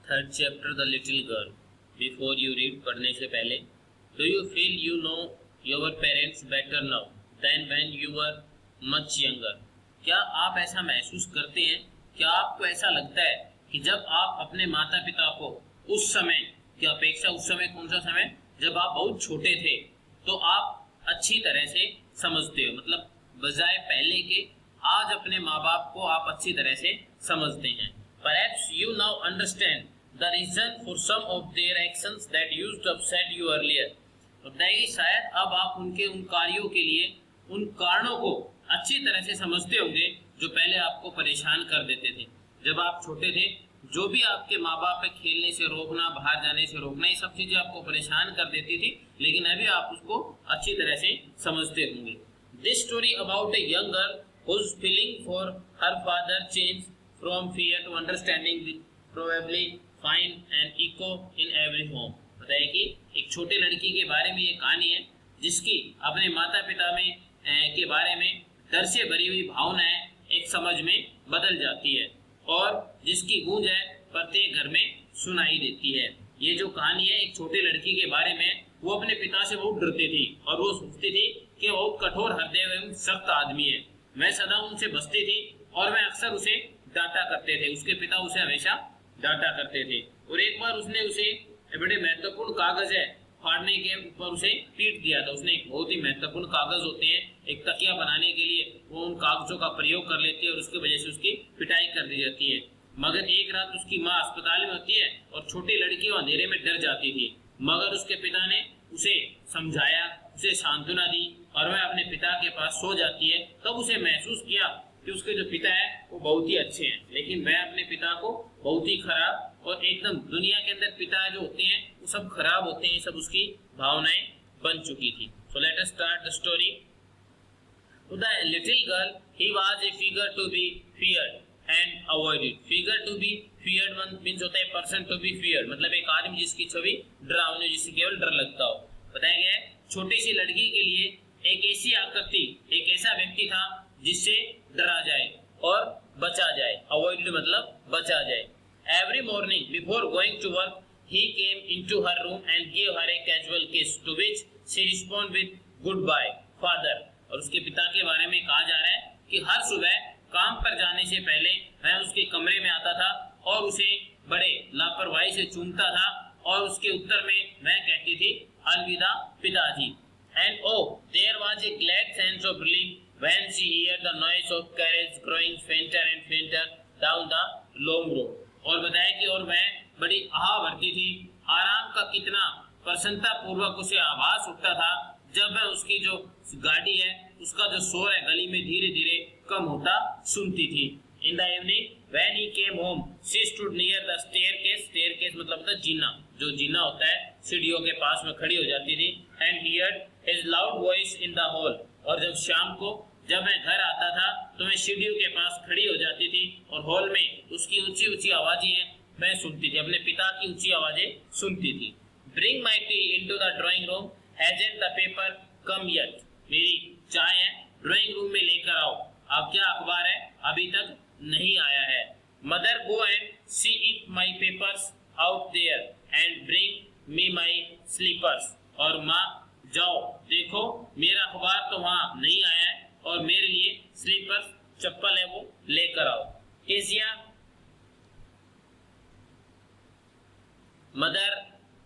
Third chapter the little girl. Before you read, पढ़ने से पहले, do you feel you know your parents better now than when you were much younger? क्या आप ऐसा महसूस करते हैं? क्या आपको ऐसा लगता है कि जब आप अपने माता पिता को उस समय की अपेक्षा, उस समय कौन सा समय, जब आप बहुत छोटे थे, तो आप अच्छी तरह से समझते हो, मतलब बजाय पहले के आज अपने माँ बाप को आप अच्छी तरह से समझते हैं। Perhaps you now understand the reason for some of their actions that used to upset you earlier. लगता है कि शायद अब आप उनके उन कार्यों के लिए उन कारणों को अच्छी तरह से समझते होंगे जो पहले आपको परेशान कर देते थे। जब आप छोटे थे, जो भी आपके माँ बाप पे खेलने से रोकना, बाहर जाने से रोकना, ये सब चीजें आपको परेशान कर देती थी, लेकिन अभी आप उसको अच्छी तरह से समझते होंगे। This story about a young girl whose feeling for her father changed from fear to understanding will probably find an echo in every home। बताइए कि एक छोटे लड़की के बारे में ये कहानी है जिसकी अपने माता पिता में के बारे में डर से भरी हुई भावनाएं एक समझ में बदल जाती है और जिसकी गूंज है प्रत्येक घर में सुनाई देती है। ये जो कहानी है एक छोटे लड़की के बारे में, वो अपने पिता से बहुत डरती थी और वो सोचती थी कि वो कठोर हृदय एवं सख्त आदमी है। मैं सदा उनसे बचती थी और मैं अक्सर उसे डांटा करते थे। उसके पिता उसे हमेशा डांटा करते थे और एक बार उसने उसे बड़े महत्वपूर्ण कागज है फाड़ने के ऊपर उसे पीट दिया था। उसने एक बहुत ही महत्वपूर्ण कागज होते हैं, एक तकिया बनाने के लिए वो उन कागजों का प्रयोग कर लेती है और उसकी वजह से उसकी पिटाई कर दी जाती है। मगर एक रात उसकी माँ अस्पताल में होती है और छोटी लड़की वो अंधेरे में डर जाती थी, मगर उसके पिता ने उसे समझाया, उसे सांत्वना दी और वह अपने पिता के पास सो जाती है। तब उसे महसूस किया कि उसके जो पिता है वो बहुत ही अच्छे हैं, लेकिन वह अपने पिता को बहुत ही खराब और एकदम दुनिया के अंदर पिता जो होते हैं वो सब खराब होते हैं, सब उसकी भावनाएं बन चुकी थी। So let us start the story. To the little girl, he was a figure to be feared and avoided. Figure to be feared means होता है person to be feared, मतलब एक आदमी जिसकी छवि डरावनी, जिससे केवल डर लगता हो। बताया गया है छोटी सी लड़की के लिए एक ऐसी आकृति, एक ऐसा व्यक्ति था जिससे डरा जाए और बचा जाए। अवॉइड मतलब बचा जाए। Every morning before going to work, he came into her room and gave her a casual kiss, to which she responded with goodbye, father। और उसके पिता के बारे में कहा जा रहा है कि हर सुबह काम पर जाने से पहले वह उसके कमरे में आता था और उसे बड़े लापरवाही से चूमता था और उसके उत्तर में वह कहती थी अलविदा पिताजी। And oh, there was a glad sense of relief when she heard the noise of carriage growing fainter and fainter down the long road। और बताया कि और वह बड़ी आह भरती थी, आराम का कितना प्रसन्नता पूर्वक उसे आभास उठता था जब वह उसकी जो गाड़ी है उसका जो शोर है गली में धीरे धीरे कम होता सुनती थी। In the evening when he came home, she stood near the staircase। staircase मतलब होता है जीना, जो जीना होता है सीढ़ियों के पास में खड़ी हो जाती थी। And heard his loud voice in the hall। और जब शाम को जब मैं घर आता था तो मैं सीढ़ियों के पास खड़ी हो जाती थी और हॉल में उसकी ऊंची ऊंची आवाजें मैं सुनती थी, अपने पिता की ऊंची आवाजें सुनती थी। Bring my tea into the drawing room, hasn't the paper come yet। मेरी चाय है ड्राइंग रूम में लेकर आओ, अब क्या अखबार है अभी तक नहीं आया है। Mother, go and see if my papers out there and bring me my slippers। और माँ जाओ देखो मेरा अखबार तो वहाँ नहीं आया है और मेरे लिए स्लीपर्स चप्पल है वो लेकर आओ। केसिया Mother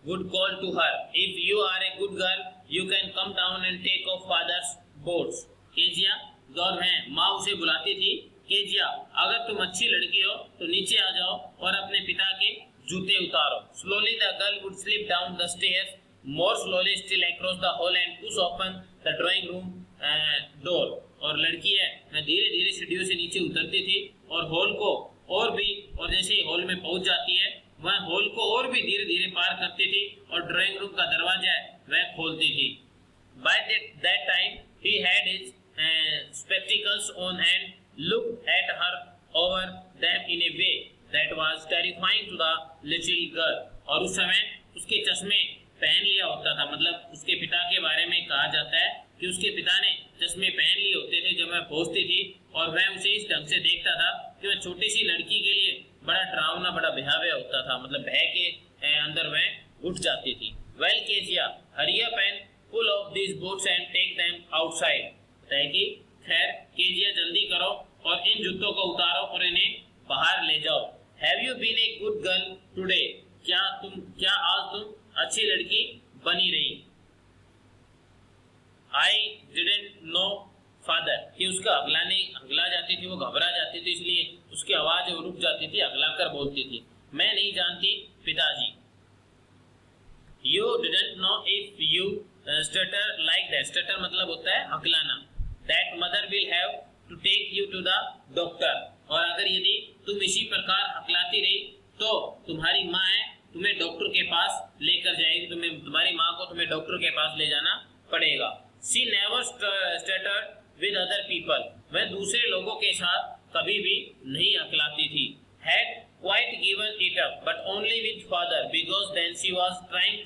would call to her, if you are a good girl, you can come down and take off father's boots। Kezia और मैं माँ उसे बुलाती थी, केजिया अगर तुम अच्छी लड़की हो तो नीचे आ जाओ और अपने पिता के जूते उतारो। Slowly the girl would slip down the stairs, more slowly still across the hall and push open the drawing room door। और लड़की है मैं धीरे धीरे सीढ़ियों से नीचे उतरती थी और हॉल को और भी, और जैसे ही हॉल में पहुंच जाती है वह हॉल को और भी धीरे धीरे पार करती थी और ड्राइंग रूम का दरवाजा है वह खोलती थी। By that time he had his spectacles on and looked at her over them in a way that was terrifying to the little girl। और उस समय उसके चश्मे पहन लिया होता था, मतलब उसके पिता के बारे में कहा जाता है कि उसके पिता ने चश्मे पहन लिए होते थे जब वह पहुंचती थी और वह उसे इस ढंग से देखता था कि वह छोटी सी लड़की के लिए बड़ा डरावना, बड़ा भयावह होता था, मतलब भय के अंदर वह उठ जाती थी। Well Kezia, hurry up and pull off this boots and take them outside. बताए कि खैर केजिया जल्दी करो और इन जूतों को उतारो और इन्हें बाहर ले जाओ। Have you been a good girl today, क्या आज तुम अच्छी लड़की बनी रही। आई डिडंट नो फादर, कि उसका अगला जाती थी, वो घबरा जाती थी, इसलिए उसकी आवाज रुक जाती थी, अगला कर बोलती थी, मैं नहीं जानती पिताजी। You didn't know if you stutter like that, stutter मतलब होता है हकलाना, that mother will have to take you to the doctor, और अगर यदि तुम इसी प्रकार हकलाती रही तो तुम्हारी माँ है तुम्हें डॉक्टर के पास लेकर जाएगी, तुम्हारी माँ को तुम्हें डॉक्टर के पास ले जाना पड़ेगा। She never stuttered with other people, वह दूसरे लोगों के साथ कभी भी नहीं हकलाती थी। Had quite given it up, but only with father, because then she was trying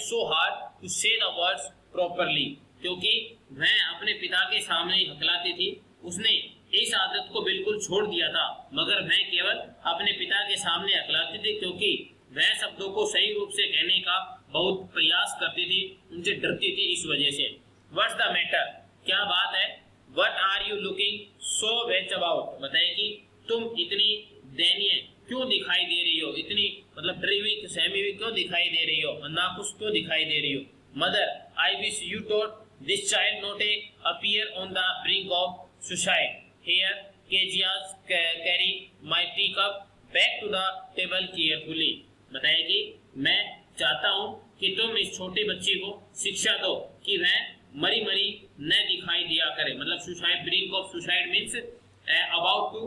so hard to say the words properly, क्योंकि वह अपने पिता के सामने ही हकलाती थी। उसने इस आदत को बिल्कुल छोड़ दिया था, मगर वह केवल अपने पिता के सामने हकलाती थी, क्योंकि वह शब्दों को सही रूप से कहने का बहुत प्रयास करती थी, उनसे डरती थी इस वजह से। What's the matter, क्या बात है। What are you looking so vexed about, बताइए कि तुम इतनी दयनीय क्यों दिखाई दे रही हो, इतनी मतलब डरी हुई सहमी हुई क्यों दिखाई दे रही हो, नाखुश क्यों दिखाई दे रही हो। Mother, I wish you taught this child not appear on the brink of suicide. Here Kezia's carry my tea cup back to the table carefully, बताइए कि मैं चाहता हूँ कि तुम इस छोटे बच्चे को शिक्षा दो कि वह मरी मरी न दिखाई दिया करे, मतलब suicide, brink of suicide means about to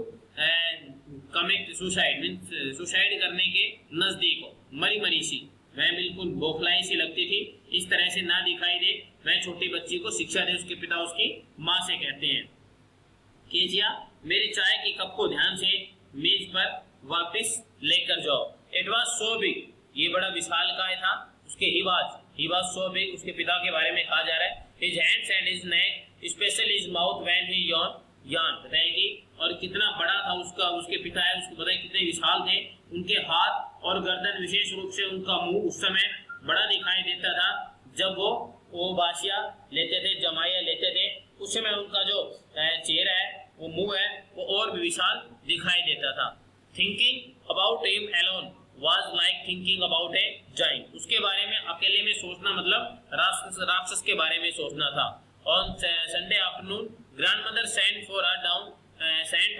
commit suicide, means suicide करने के नजदीक हो, मरी मरी सी, वह बिल्कुल बौखलाई सी लगती थी, इस तरह से ना दिखाई दे, वह छोटी बच्ची को शिक्षा दे, उसके पिता उसकी माँ से कहते हैं। केजिया, मेरे चाय की कप को ध्यान से मेज पर वापस लेकर जाओ। इट वॉज सो बिग, ये बड़ा विशालकाय था, उसके ही वाज सो बिग, उसके पिता के बारे में कहा जा रहा है। His hands and his neck, specially his mouth when he यान, बताएगी और कितना बड़ा था उसके पिता है, उसको बताइए कितने विशाल थे उनके हाथ और गर्दन, विशेष रूप से उनका मुंह उस समय बड़ा दिखाई देता था जब वो बाशिया लेते थे, जमाया लेते थे, उस समय उनका जो चेहरा है, वो मुंह है, वो और भी विशाल दिखाई देता था। Thinking about him alone was like thinking about A giant, उसके बारे में अकेले में सोचना मतलब राक्षस के बारे में सोचना था। On Sunday afternoon grandmother sent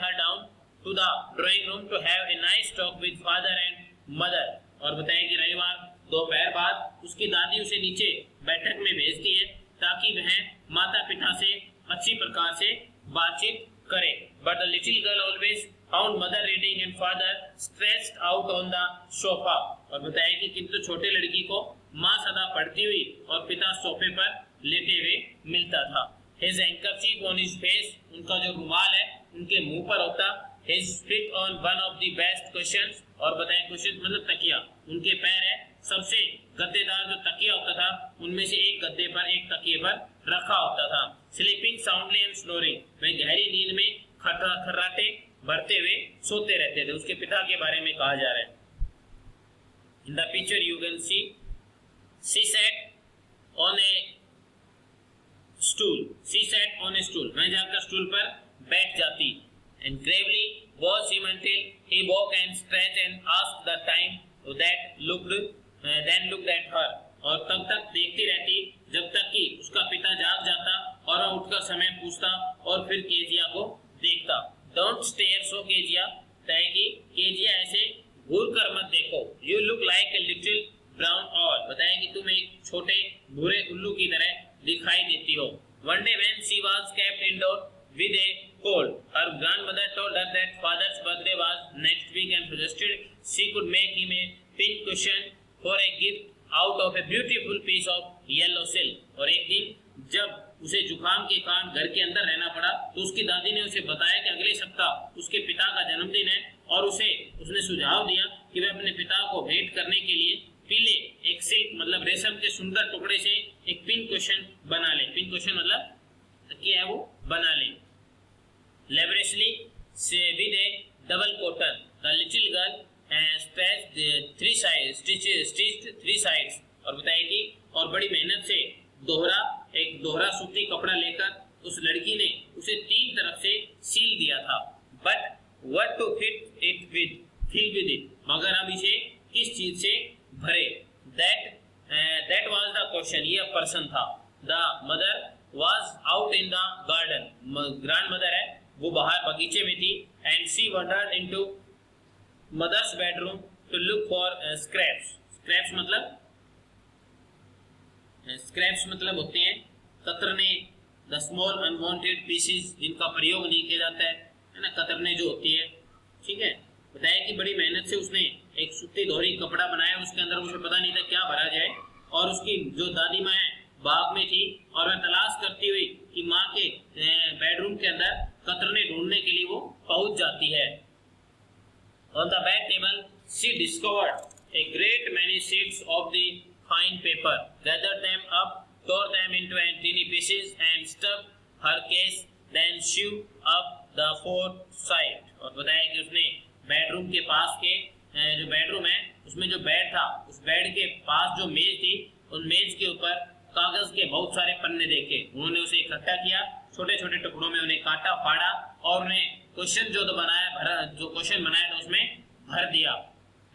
her down to the drawing room to have a nice talk with father and mother, और बताएं कि रविवार दोपहर बाद उसकी दादी उसे नीचे बैठक में भेजती है ताकि वह माता पिता से अच्छी प्रकार से बातचीत करे। But the little girl always found mother reading and father stretched out on the sofa, और बताएं कि किंतु छोटे लड़की को माँ सदा पढ़ती हुई और पिता सोफे पर लेटे हुए मिलता था। His handkerchief on his face, उनका जो रुमाल है उनके मुंह पर होता। His feet on one of the best cushions, और बताएं कुशन मतलब तकिया, उनके पैर है सबसे गद्देदार जो तकिया होता था उनमें से एक गद्दे पर, एक तकिए पर रखा होता था। Sleeping soundly and snoring, वे गहरी नींद में खर्राटे भरते हुए सोते रहते थे, उसके पिता के बारे में कहा जा रहा है। In the picture you can see, she sat on a stool, मैं जाकर स्टूल पर बैठ जाती। And gravely watched him until he woke and stretched and asked the time then looked at her, और तब तक देखती रहती जब तक कि उसका पिता जाग जाता और वह उठकर समय पूछता और फिर केजिया को देखता। Don't stare so केजिया, कहेगी केजिया ऐसे घूर कर मत देखो। You look like a little brown owl, बताएं कि तुम एक छोटे भूरे उल्लू की तरह दिखाई देती हो। One day when she was kept indoors with a cold, her grandmother told her that father's birthday was next week and suggested she could make him a pin cushion for a gift out of a beautiful piece of yellow silk, और एक दिन जब उसे जुकाम के कारण घर के अंदर रहना पड़ा तो उसकी दादी ने उसे बताया कि अगले सप्ताह उसके पिता का जन्मदिन है, और उसने सुझाव दिया कि वह अपने पिता को भेंट करने के लिए पीले एक सिल्क मतलब रेशम के सुंदर टुकड़े से एक पिन क्वेश्चन बना ले। पिन क्वेश्चन मतलब क्या है, वो बना ले। Laboriously with a double cotton. The little girl stitched three sides. और बताया कि और बड़ी मेहनत से एक दोहरा सूती कपड़ा लेकर उस लड़की ने उसे 3 तरफ से सील दिया था. But what to fill with it? मगर अब इसे किस चीज से भरे? That was the question. ये पर्सन था. The mother was out in the garden. Grandmother है वो बाहर बगीचे में थी. And she wandered into mother's bedroom to look for scraps. Scraps मतलब होते हैं कतरने, the small unwanted pieces जिनका प्रयोग नहीं किया जाता है ना, कतरने जो होती है. ठीक है. बताया कि बड़ी मेहनत से उसने एक सूती दोहरी कपड़ा बनाया, उसके अंदर उसे पता नहीं था क्या भरा जाए, और उसकी जो दादी माँ है बाग में थी और वह तलाश करती हुई कि माँ के बेडरूम के अंदर कतरने ढूंढने के लिए वो पहुंच जाती है. On the bed table she discovered a great many sheets of the fine paper, gathered them up, tore them into tiny pieces and stuffed her case, then sewed up the fourth side. और बताया कि उसने bedroom के पास के जो bedroom है उसमें जो बेड था, उस बेड के पास जो मेज थी, उन मेज के ऊपर कागज के बहुत सारे पन्ने देखे. उन्होंने उसे इकट्ठा किया, छोटे छोटे टुकड़ों में उन्हें काटा फाड़ा और उन्हें क्वेश्चन जो क्वेश्चन बनाया था उसमें भर दिया.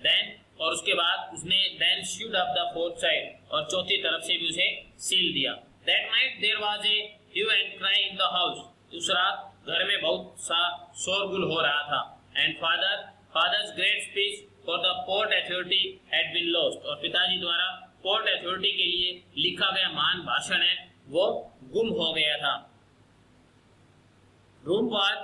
देन और उसके बाद उसने then sewed up the fourth side और चौथी तरफ से भी उसे सील दिया. That night there was a hue and cry in the house. उस रात घर में बहुत सा शोरगुल हो रहा था. And father's great speech for the port authority had been lost. और पिताजी द्वारा पोर्ट अथॉरिटी के लिए लिखा गया महान भाषण है वो गुम हो गया था. Room was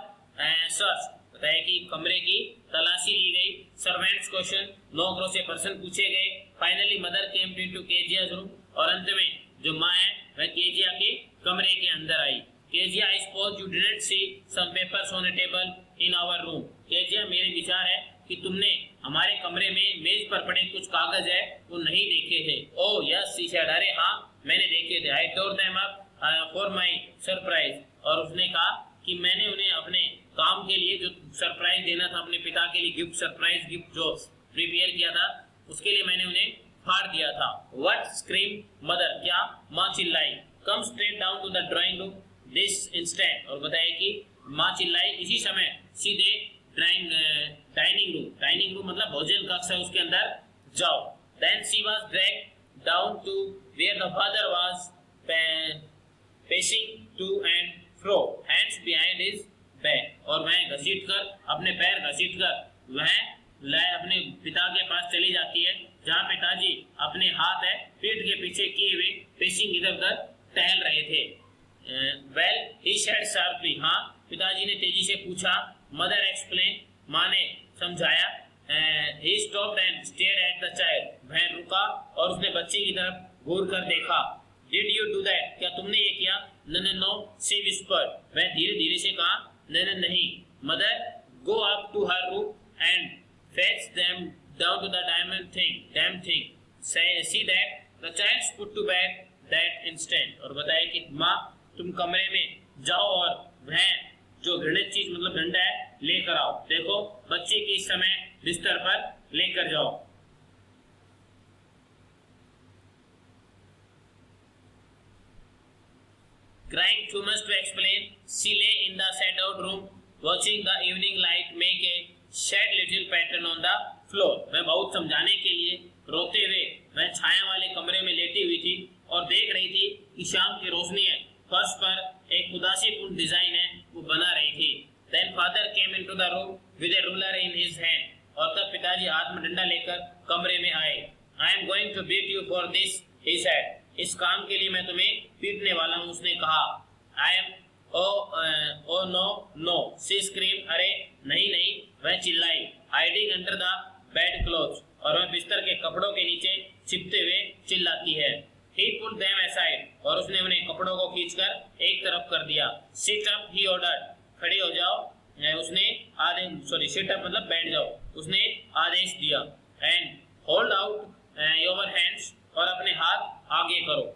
search. बताया कि कमरे की तलाशी ली गई. सर्वेंट्स क्वेश्चन, नौकरों से प्रश्न पूछे गए. Finally mother came to Kezia's room. और अंत में जो माँ है वह केजिया के कमरे के अंदर आई. Kezia, I suppose you didn't see some papers on a table in our room. Kezia, मेरे विचार है कि तुमने हमारे कमरे में मेज पर पड़े कुछ कागज है वो नहीं देखे थे. Oh yes she said. अरे हाँ मैंने देखे थे. I tore them up for my surprise. और उसने कहा कि मैंने उन्हें अपने काम के लिए जो सरप्राइज देना था, अपने पिता के लिए सरप्राइज गिफ्ट जो प्रिपेयर किया था, उसके लिए मैंने उन्हें फाड़ दिया था. What scream mother. क्या माँ चिल्लाई. Come straight down to the drawing room this instant. और बताया कि माँ चिल्लाई इसी समय सीधे डाइनिंग रूम मतलब भोजन कक्ष है उसके अंदर जाओ. Then she was dragged down to where the father was pacing to and fro, hands behind his back. और वह अपने पैर घसीटकर वह अपने पिता के पास चली जाती है जहाँ पिताजी अपने हाथ है पीठ के पीछे किए हुए पेसिंग इधर उधर टहल रहे थे. Well he said sharply. हाँ पिताजी ने तेजी से पूछा. Mother explain. माँ ने समझाया. He stopped and stared at the child. वह रुका और उसने बच्चे की तरफ घूर कर देखा. Did you do that. क्या तुमने ये किया. No she whispered. वह धीरे धीरे से कहा नहीं. Mother go up to her room and fetch them down to the damn thing. See that the child put to bed that instant. और बताया कि माँ तुम कमरे में जाओ और वह जो घृणित चीज मतलब डंडा है लेकर आओ. देखो बच्चे की इस समय बिस्तर पर लेकर जाओ. Crying too much to explain, she lay in the sat-out room, watching the evening light make a sad little pattern on the floor. वह बहुत समझाने के लिए रोते हुए वह छाया वाले कमरे में लेटी हुई थी और देख रही थी कि शाम की रोशनी है फर्श पर एक उदासीपूर्ण डिजाइन है वो बना रही थी. Then father came into the room with a ruler in his hand. और तब पिताजी हाथ में डंडा लेकर कमरे में आए. I am going to beat you for this, he said. इस काम के लिए मैं तुम्हें पीटने वाला हूँ उसने कहा. I am oh no she screamed. अरे नहीं वह चिल्लाई. Hiding under the bedclothes. और वह बिस्तर के कपड़ों के नीचे छिपते हुए चिल्लाती है. He put them aside. और उसने उन्हें कपड़ों को खींचकर एक तरफ कर दिया. Sit up, he ordered. खड़े हो जाओ. उसने sit up मतलब बैठ जाओ. उसने आदेश दिया. And hold out your hands. और अपने हाथ आगे करो.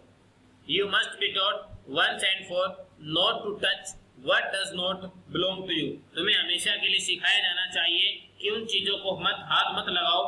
You must be taught once and for not to touch What does not belong to you? तुम्हें हमेशा के लिए सिखाया जाना चाहिए कि उन चीजों को हाथ मत लगाओ